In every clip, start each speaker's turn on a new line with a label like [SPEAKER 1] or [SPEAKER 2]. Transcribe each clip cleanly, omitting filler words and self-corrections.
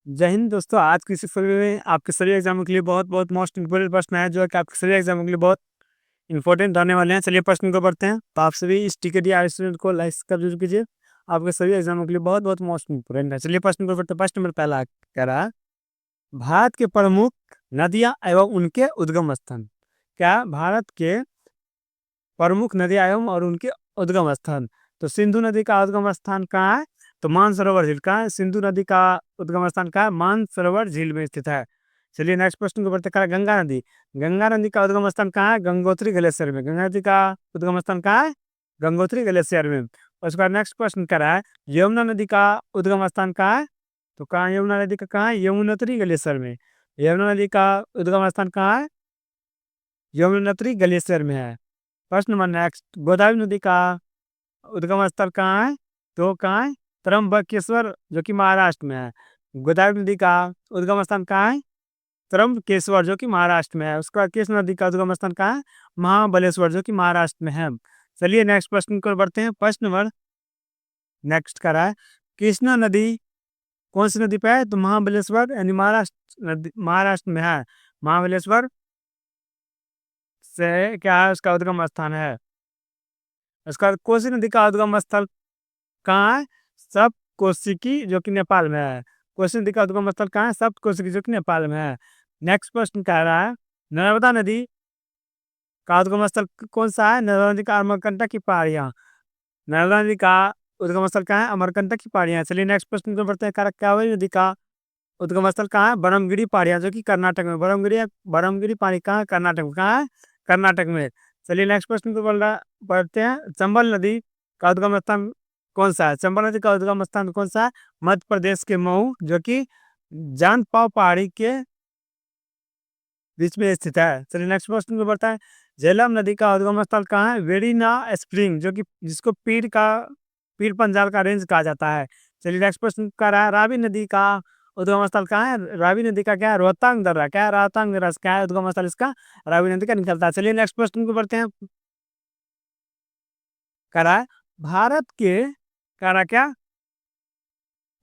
[SPEAKER 1] जय हिंद दोस्तों, आज की इस वीडियो में आपके सभी एग्जामों के लिए बहुत-बहुत मोस्ट इम्पोर्टेंट प्रश्न है, जो है कि आपके सभी एग्जामों के लिए बहुत इंपॉर्टेंट रहने वाले हैं। चलिए प्रश्न को पढ़ते हैं। तो आप सभी इस टिकट या स्टूडेंट को लाइक कर जरूर कीजिए। आपके सभी एग्जामों के लिए बहुत-बहुत मोस्ट इम्पोर्टेंट है। चलिए प्रश्न को पढ़ते हैं। प्रश्न नंबर पहला कह रहा है, भारत के प्रमुख नदियाँ एवं उनके उद्गम स्थान। क्या भारत के प्रमुख नदियाँ एवं और उनके उद्गम स्थान? तो सिंधु नदी का उद्गम स्थान कहाँ है? तो मानसरोवर झील। कहाँ है सिंधु नदी का उद्गम स्थान? कहाँ है? मानसरोवर झील में स्थित है। चलिए नेक्स्ट प्रश्न को बढ़ते हैं। गंगा नदी। गंगा नदी का उद्गम स्थान कहाँ है? गंगोत्री ग्लेशियर में। गंगा नदी का उद्गम स्थान कहाँ है? गंगोत्री ग्लेशियर में। उसके बाद नेक्स्ट प्रश्न कह रहा है, यमुना नदी का उद्गम स्थान कहाँ है? तो कहाँ है यमुना नदी का? कहाँ है? यमुनोत्री ग्लेशियर में। यमुना नदी का उद्गम स्थान कहाँ है? यमुनोत्री ग्लेशियर में है। प्रश्न नंबर नेक्स्ट, गोदावरी नदी का उद्गम स्थल कहाँ है? तो कहाँ है? त्र्यंबकेश्वर, जो कि महाराष्ट्र में है। गोदावरी नदी का उद्गम स्थान कहाँ है? त्र्यंबकेश्वर, जो कि महाराष्ट्र में है। उसके बाद कृष्ण नदी का उद्गम स्थान कहाँ है? महाबलेश्वर, जो कि महाराष्ट्र में है। चलिए नेक्स्ट प्रश्न को बढ़ते हैं। प्रश्न नंबर नेक्स्ट कर रहा है, कृष्णा नदी कौन सी नदी पे है? तो महाबलेश्वर यानी महाराष्ट्र नदी, महाराष्ट्र में है। महाबलेश्वर से क्या है? उसका उद्गम स्थान है। उसका बाद कोसी नदी का उद्गम स्थल कहाँ है? सब कोशिकी, जो कि नेपाल में है। कोसी नदी का उद्गम स्थल कहाँ है? सब कोशिकी, जो कि नेपाल में है। नेक्स्ट प्रश्न कह रहा है, नर्मदा नदी का उद्गम स्थल कौन सा है? नर्मदा नदी का अमरकंटक की पहाड़ियाँ। नर्मदा नदी का उद्गम स्थल कहाँ है? अमरकंटक की पहाड़ियाँ। चलिए नेक्स्ट प्रश्न को बढ़ते हैं। कावेरी नदी का उद्गम स्थल कहाँ है? ब्रह्मगिरी पहाड़ियाँ, जो कि कर्नाटक में। ब्रह्मगिरी पहाड़ी कहाँ है? कर्नाटक में। कहाँ है? कर्नाटक में। चलिए नेक्स्ट प्रश्न को बढ़ते हैं। चंबल नदी का उद्गम स्थान कौन सा है? चंबल नदी का उद्गम स्थान कौन सा है? मध्य प्रदेश के मऊ, जो कि जान पहाड़ी के बीच में स्थित है। चलिए नेक्स्ट प्रश्न को बढ़ता है। झेलम नदी का उद्गम स्थल कहाँ है? वेरिना स्प्रिंग, जो कि जिसको पीर पंजाल का रेंज कहा जाता है। चलिए नेक्स्ट प्रश्न का रहा है, रावी नदी का उद्गम स्थल कहाँ है? रावी नदी का क्या है? रोहतांग दर्रा। क्या है? रोहतांग दर्रा से क्या है उद्गम स्थल इसका? रावी नदी का निकलता है। चलिए नेक्स्ट प्रश्न को बढ़ते हैं। कह रहा है, भारत के कह रहा क्या?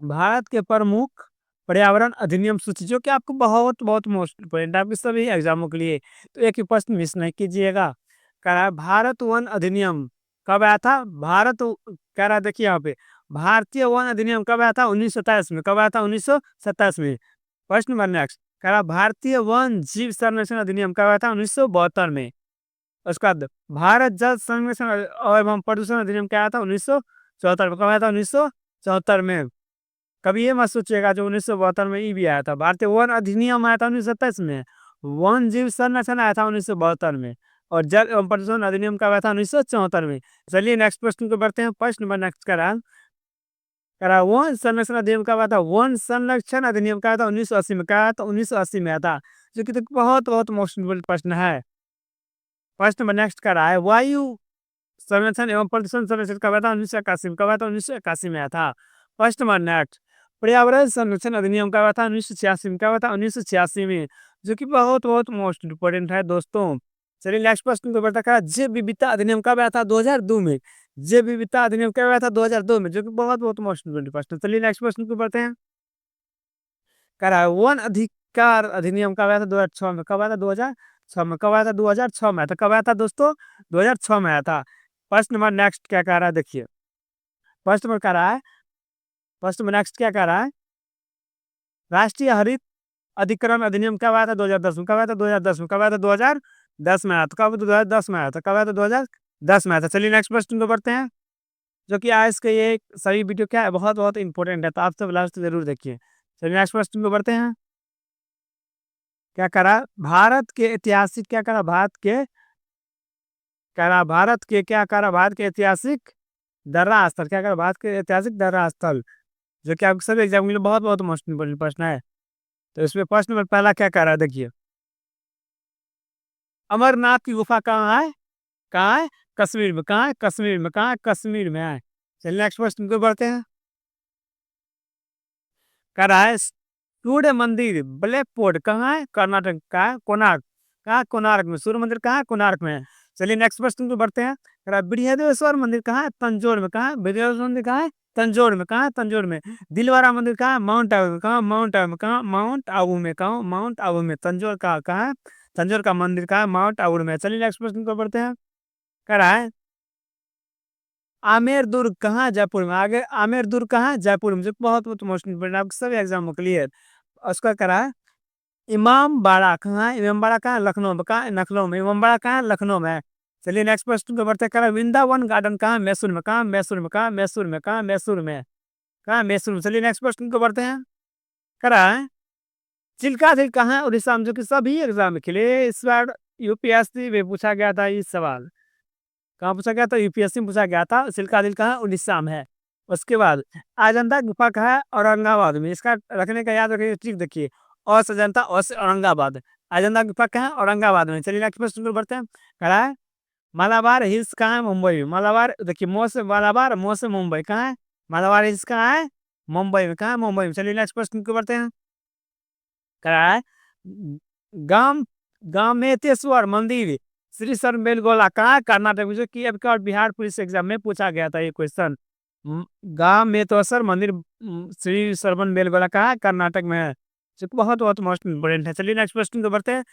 [SPEAKER 1] भारत के प्रमुख पर्यावरण अधिनियम सूची, जो कि आपको बहुत बहुत मोस्ट इम्पोर्टेंट है आपके सभी एग्जामों के लिए। तो एक ही प्रश्न मिस नहीं कीजिएगा। कह रहा है, भारत वन अधिनियम कब आया था? कह रहा है, देखिए यहाँ पे, भारतीय वन अधिनियम कब आया था? 1927 में। कब आया था? 1927 में। प्रश्न नंबर नेक्स्ट कह रहा है, भारतीय वन जीव संरक्षण अधिनियम कब आया था? 1972 में। उसके बाद भारत जल संरक्षण और एवं प्रदूषण अधिनियम क्या आया था? 1974 में। कब आया था? 1974 में। कभी ये मत सोचिएगा जो 1972 में ये भी आया था। भारतीय वन अधिनियम आया था 1927 में। वन जीव संरक्षण आया था 1972 में। और जल एवं प्रदूषण अधिनियम कब आया था? 1974 में। चलिए नेक्स्ट प्रश्न को बढ़ते हैं। प्रश्न नंबर नेक्स्ट करा वन संरक्षण अधिनियम कब आया था? वन संरक्षण अधिनियम कब आया था? 1980 में। कहा था? 1980 में आया था। जो कि बहुत बहुत मोस्ट इम्पोर्टेंट प्रश्न है। प्रश्न नंबर नेक्स्ट कर रहा है, वायु संरक्षण एवं प्रदूषण संरक्षण कब आया था? 1981 में। कब आया था? 1981 में आया था। प्रश्न नंबर नेक्स्ट, पर्यावरण संरक्षण अधिनियम कब आया था? 1986 में। कब आया था? 1986 में। जो कि बहुत बहुत मोस्ट इम्पोर्टेंट है दोस्तों। चलिए नेक्स्ट प्रश्न को बढ़ता है। जैव विविधता अधिनियम कब आया था? 2002 में। जैव विविधता अधिनियम कब आया था? 2002 में। जो कि बहुत बहुत मोस्ट इम्पोर्टेंट प्रश्न। चलिए नेक्स्ट प्रश्न को बढ़ते हैं। कह रहा है, वन अधिकार अधिनियम कब आया था? 2006 में। कब आया था? 2006 में। कब आया था? 2006 में आया था। कब आया था दोस्तों? 2006 में आया था। प्रश्न नंबर नेक्स्ट क्या कह रहा है, देखिए। प्रश्न नंबर कह रहा है, प्रश्न नंबर नेक्स्ट क्या कह रहा है, राष्ट्रीय हरित अधिकरण अधिनियम कब आया था? 2010 में। कब आया था? 2010 में। कब आया था? 2010 में आया था। कब? 2010 में आया था। कब आया था? 2010 में आया था। चलिए नेक्स्ट प्रश्न को बढ़ते हैं। जो कि आज के ये सभी वीडियो क्या है, बहुत बहुत इंपॉर्टेंट है, तो आप सब लास्ट जरूर देखिए। चलिए नेक्स्ट प्रश्न को बढ़ते हैं। क्या करा? भारत के ऐतिहासिक क्या करा? भारत के क्या करा? भारत के ऐतिहासिक दर्रा स्थल। क्या करा? भारत के ऐतिहासिक दर्रा स्थल, जो कि आपके सभी एग्जाम के लिए बहुत बहुत मोस्ट इंपोर्टेंट प्रश्न है। तो इसमें प्रश्न नंबर पहला क्या कह रहा है, देखिए। अमरनाथ की गुफा कहाँ है? कहाँ है? कश्मीर में। कहाँ है? कश्मीर में। कहाँ है? कश्मीर में है। चलिए नेक्स्ट प्रश्न को बढ़ते हैं। कह रहा है, सूर्य मंदिर ब्लैक पोर्ट कहाँ है? कर्नाटक का है, कोणार्क। कहाँ है? कोणार्क में। सूर्य मंदिर कहाँ है? कोणार्क में है। चलिए नेक्स्ट प्रश्न को बढ़ते हैं। कह रहा है, बृहदेश्वर मंदिर कहाँ है? तंजौर में। कहाँ है? बृहदेश्वर मंदिर कहाँ है? तंजौर में, कहाँ है तंजौर में। दिलवारा मंदिर कहाँ है, माउंट आबू में, कहाँ माउंट आबू में, कहाँ माउंट आबू में, कहाँ माउंट आबू में, तंजौर का कहाँ है, तंजौर का मंदिर कहाँ है, माउंट आबू में। चलिए नेक्स्ट प्रश्न को पढ़ते हैं। कह रहा है आमेर दुर्ग कहाँ है, जयपुर में। आगे आमेर दुर्ग कहाँ है, जयपुर में, जो बहुत बहुत मोस्ट इंपोर्टेंट आपके सभी एग्जाम में क्लियर। उसका कह रहा है इमाम बाड़ा कहाँ है, इमाम बाड़ा कहाँ है, लखनऊ में, कहाँ है, लखनऊ में, इमाम बाड़ा कहाँ है, लखनऊ में है। चलिए नेक्स्ट प्रश्न को बढ़ते हैं। कह रहा है वृंदावन गार्डन कहाँ है, मैसूर में, कहाँ मैसूर में, कहाँ मैसूर में, कहाँ मैसूर में, कहाँ मैसूर में। चलिए नेक्स्ट प्रश्न को बढ़ते हैं। कह रहा है चिल्का झील कहाँ है, उड़ीसा में, जो कि सभी एग्जाम में खिले इस बार यूपीएससी में पूछा गया था ये सवाल। कहाँ पूछा गया था, यूपीएससी में पूछा गया था। चिल्का झील कहाँ है, उड़ीसा में है। उसके बाद अजंता गुफा कहाँ है, औरंगाबाद में। इसका रखने का याद रखिए, ठीक देखिए, और से अजंता और से औरंगाबाद। अजंता गुफा कहाँ है, औरंगाबाद में। चलिए नेक्स्ट प्रश्न को बढ़ते हैं। कहा है मालाबार हिल्स कहाँ है, मुंबई में। मालाबार देखिए, मोह से मालाबार, मोह से मुंबई, कहाँ है मालाबार हिल्स, कहाँ है मुंबई में, कहाँ है मुंबई में। चलिए नेक्स्ट प्रश्न को बढ़ते हैं। कहा है गाम गामेतेश्वर मंदिर श्री सरमेलगोला कहाँ है, कर्नाटक में, जो कि अब का बिहार पुलिस एग्जाम में पूछा गया था ये क्वेश्चन। गामेतेश्वर मंदिर श्री सरवन बेलगोला कहाँ है, कर्नाटक में है, जो कि बहुत बहुत मोस्ट इंपोर्टेंट है। चलिए नेक्स्ट क्वेश्चन को बढ़ते हैं।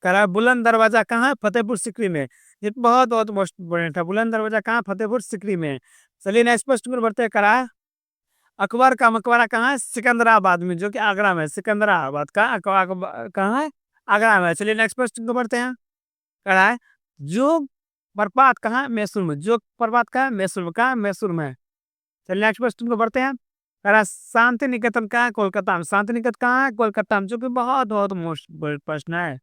[SPEAKER 1] करा बुलंद दरवाजा कहाँ है, फतेहपुर सिकरी में। ये बहुत बहुत मोस्ट इंपोर्टेंट है, बुलंद दरवाजा कहाँ है, फतेहपुर सिकरी में। चलिए नेक्स्ट क्वेश्चन को बढ़ते हैं। करा अकबर का मकबरा कहाँ है, सिकंदराबाद में, जो कि आगरा में है। सिकंदराबाद का कहाँ है, आगरा में है। चलिए नेक्स्ट क्वेश्चन को बढ़ते हैं। कह रहा है जोग प्रपात कहाँ है, मैसूर में। जोग प्रपात कहाँ है, मैसूर में, कहाँ है मैसूर में है। चलिए नेक्स्ट क्वेश्चन को बढ़ते हैं। कह रहा है शांति निकेतन कहाँ है, कोलकाता में। शांति निकेतन कहाँ है, कोलकाता में, जो कि बहुत बहुत मोस्ट प्रश्न है।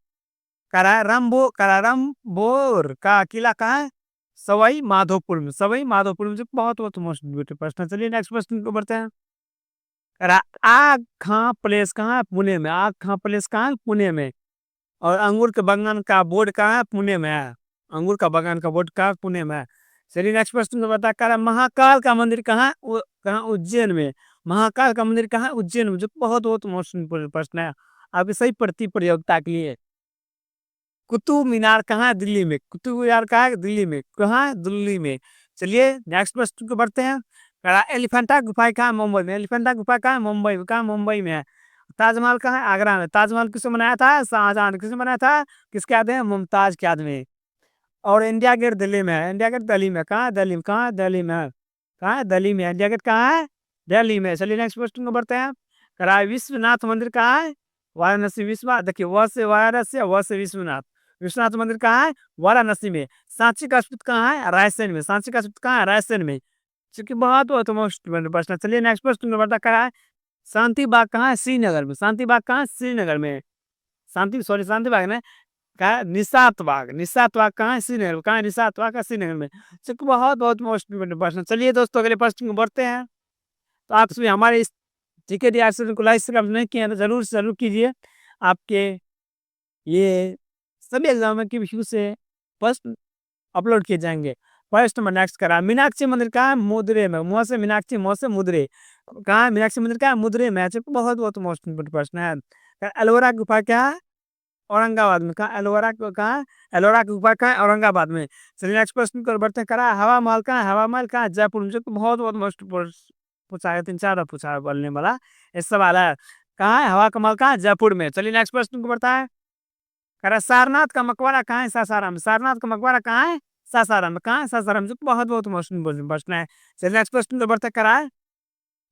[SPEAKER 1] कह रहा है रंभोर का किला कहाँ है, सवाई माधोपुर में। सवाई माधोपुर में, जो बहुत बहुत मोस्ट ब्यूटी प्रश्न है। चलिए नेक्स्ट क्वेश्चन को बढ़ते हैं। आग खां प्लेस कहाँ है, पुणे में। आग खां प्लेस कहाँ है, पुणे में। और अंगूर के बागान का बोर्ड कहाँ है, पुणे में है। अंगूर का बागान का बोर्ड कहाँ है, पुणे में है। चलिए नेक्स्ट क्वेश्चन बता। कर महाकाल का मंदिर कहाँ है, कहाँ उज्जैन में। महाकाल का मंदिर कहाँ है, उज्जैन में, जो बहुत बहुत मोस्ट इंपोर्टेंट प्रश्न है आपकी सही पड़ती प्रतियोगिता के लिए। कुतुब मीनार कहाँ है, दिल्ली में। कुतुब मीनार कहाँ है, दिल्ली में, कहाँ है दिल्ली में। चलिए नेक्स्ट क्वेश्चन को बढ़ते हैं। कहा एलिफेंटा गुफा कहाँ है, मुंबई में। एलिफेंटा गुफा कहाँ है, मुंबई में, कहाँ मुंबई में है। ताजमहल कहाँ है, आगरा में। ताजमहल किसने बनाया था, शाहजहां ने। किसने बनाया था, किसके याद है, मुमताज के याद में। और इंडिया गेट दिल्ली में है। इंडिया गेट दिल्ली में, कहाँ है दिल्ली में, कहाँ है दिल्ली में है, कहाँ है दिल्ली में। इंडिया गेट कहाँ है, दिल्ली में। चलिए नेक्स्ट क्वेश्चन को बढ़ते हैं। कहा विश्वनाथ मंदिर कहाँ है, वाराणसी। विश्वनाथ देखिए, वह से वाराणसी, वह से विश्वनाथ। विश्वनाथ मंदिर कहाँ है, वाराणसी में। सांची का स्थित कहाँ है, रायसेन में। सांची का स्थित कहाँ है, रायसेन में। क्योंकि बहुत बहुत मोस्ट प्रश्न। चलिए नेक्स्ट क्वेश्चन को बढ़ता। कहा शांति बाग कहाँ है, श्रीनगर में। शांति बाग कहाँ है, श्रीनगर में। शांति बाग ने कहा निशात बाग। निशात बाग कहाँ है, श्रीनगर में, कहाँ है निशात बाग का, श्रीनगर में। चूंकि बहुत बहुत मोस्ट प्रश्न। चलिए दोस्तों अगले प्रश्न को बढ़ते हैं। तो आप सभी हमारे इस जीके रिएक्शन को लाइक सब्सक्राइब नहीं किया तो जरूर से जरूर कीजिए। आपके ये सभी एग्जाम के व्यू से फर्स्ट अपलोड किए जाएंगे। फर्स्ट नंबर नेक्स्ट करा मीनाक्षी मंदिर कहाँ है, मुद्रे में। मुँह से मीनाक्षी, मुँह से मुद्रे, कहाँ है मीनाक्षी मंदिर, कहाँ है मुद्रे में। बहुत बहुत मोस्ट इंपोर्टेंट प्रश्न है। एलोरा गुफा क्या है, औरंगाबाद में। कहाँ एलोरा कहाँ है, एलोरा गुफा कहाँ है, औरंगाबाद में। चलिए नेक्स्ट प्रश्न को बढ़ते हैं। करा हवा महल कहाँ है, हवा महल कहाँ है, जयपुर में। जो कि बहुत बहुत मोस्ट पूछा है, 3-4 बार पूछा है बोलने वाला इस सवाल है। कहाँ है हवा का महल, कहाँ है जयपुर में। चलिए नेक्स्ट प्रश्न को बढ़ता है। करा सारनाथ का मकबरा कहाँ है, सासाराम में। सारनाथ का मकबरा कहाँ है, सासाराम में, कहाँ है सासाराम। जो बहुत बहुत मोस्ट इंपोर्टेंट प्रश्न है। चलिए नेक्स्ट प्रश्न को बढ़ते करा है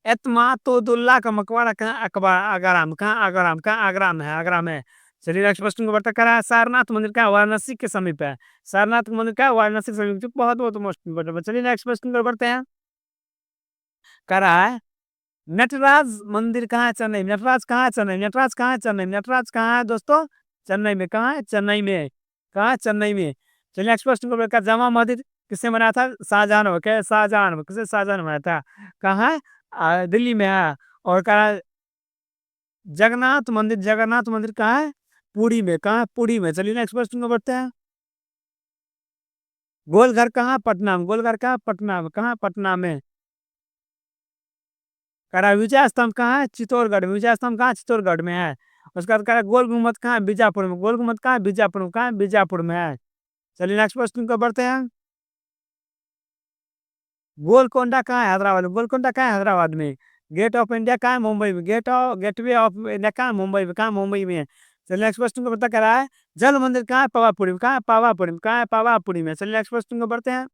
[SPEAKER 1] एतमातुद्दौला का मकबरा कहाँ, अकबर आगरा में, कहाँ आगरा में, कहाँ आगरा में है, आगरा में। चलिए नेक्स्ट प्रश्न को बढ़ता करा है सारनाथ मंदिर का वाराणसी के समीप है। सारनाथ मंदिर का वाराणसी के समीप, जो बहुत बहुत मोस्ट इंपोर्टेंट। चलिए नेक्स्ट प्रश्न को बढ़ते हैं। करा है नटराज मंदिर कहाँ है, चेन्नई में। नटराज कहाँ है, चेन्नई में। नटराज कहाँ है, चेन्नई में। नटराज कहाँ है दोस्तों, चेन्नई में, कहाँ है चेन्नई में, कहाँ है चेन्नई में। चलिए नेक्स्ट क्वेश्चन को लेकर जामा मस्जिद किसने बनाया था, शाहजहां ने। क्या शाहजहां, किसे शाहजहां ने बनाया था, कहाँ है दिल्ली में है। और कहा जगन्नाथ मंदिर कहाँ है, पुरी में, कहाँ है पुरी में। चलिए नेक्स्ट क्वेश्चन को बढ़ते हैं। गोलघर कहाँ है, पटना में। गोलघर कहाँ है, पटना में, कहाँ है पटना में। कह रहा है विजय स्तंभ कहाँ है, चित्तौड़गढ़ में। विजय स्तंभ कहाँ है, चित्तौड़गढ़ में है। उसके बाद कह रहा है गोल गुम्बद कहाँ है, बीजापुर में। गोल गुम्बद कहाँ है, बीजापुर में, कहाँ है बीजापुर में है। चलिए नेक्स्ट क्वेश्चन को बढ़ते हैं। गोलकोंडा कहाँ है? हैदराबाद में। गोलकोंडा कहाँ है? हैदराबाद में। गेट ऑफ इंडिया कहाँ है? मुंबई में। गेटवे ऑफ इंडिया कहाँ है? मुंबई में। कहाँ? मुंबई में है। चलिए नेक्स्ट क्वेश्चन को पता करा है। जल मंदिर कहाँ है? पवापुरी में। कहाँ है? पावापुरी में। कहाँ है? पावापुरी में। चलिए नेक्स्ट क्वेश्चन को बढ़ते हैं।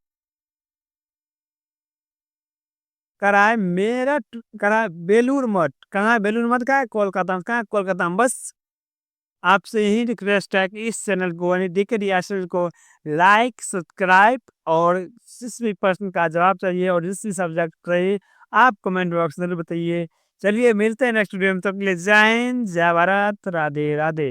[SPEAKER 1] करा है मेरठ, करा है बेलूर मठ। कहाँ है बेलूर मठ? का है? कोलकाता में। कहाँ है? कोलकाता में। बस आपसे यही रिक्वेस्ट है कि इस चैनल को यानी डीके रिएक्शन को लाइक, सब्सक्राइब और जिस भी प्रश्न का जवाब चाहिए और जिस भी सब्जेक्ट चाहिए आप कमेंट बॉक्स में बताइए। चलिए मिलते हैं नेक्स्ट वीडियो में, तब तक के लिए जय हिंद, जय भारत, राधे राधे।